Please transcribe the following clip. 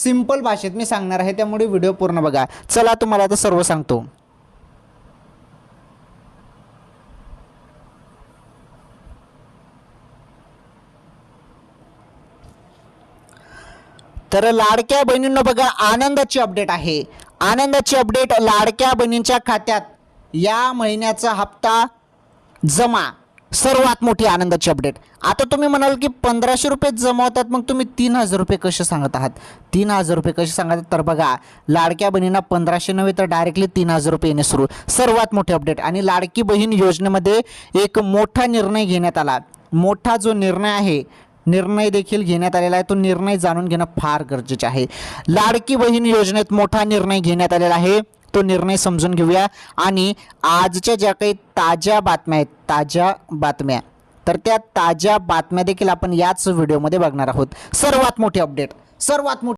Simple भाषेत मी सांगणार आहे, त्यामुळे व्हिडिओ पूर्ण बघा. चला तुम्हाला आता सर्व सांगतो. तर लाडक्या बहिणींनो बघा, आनंदाची अपडेट आहे. आनंदाची अपडेट, लाडक्या बहिणींच्या खात्यात या महिन्याचा हप्ता जमा. सर्वात मोठी आनंदाची अपडेट. आता तुम्ही म्हणाल की 1500 रुपये जमा होतात, मग तुम्ही 3000 रुपये कसे सांगत आहात? 3000 रुपये कसे सांगत आहात? तर बघा, लाडक्या बहिणींना 1500 नव्हे तर डायरेक्टली 3000 रुपये येणे सुरू. सर्वात मोठी अपडेट. आणि लाडकी बहीण योजनेमध्ये एक मोठा निर्णय घेण्यात आला. मोठा जो निर्णय आहे, निर्णय देखील घेण्यात आलेला आहे. तो निर्णय जाणून घेणं फार गरजेचे आहे. लाडकी बहीण योजनेत मोठा निर्णय घेण्यात आलेला आहे. तो निर्णय समजून घेऊया. आणि आजच्या ज्या काही ताज्या बातम्या आहेत, ताज्या बातम्या, तर त्या ताज्या बातम्या देखील आपण याच व्हिडिओमध्ये बघणार आहोत. सर्वात मोठी अपडेट, सर्वात मोठी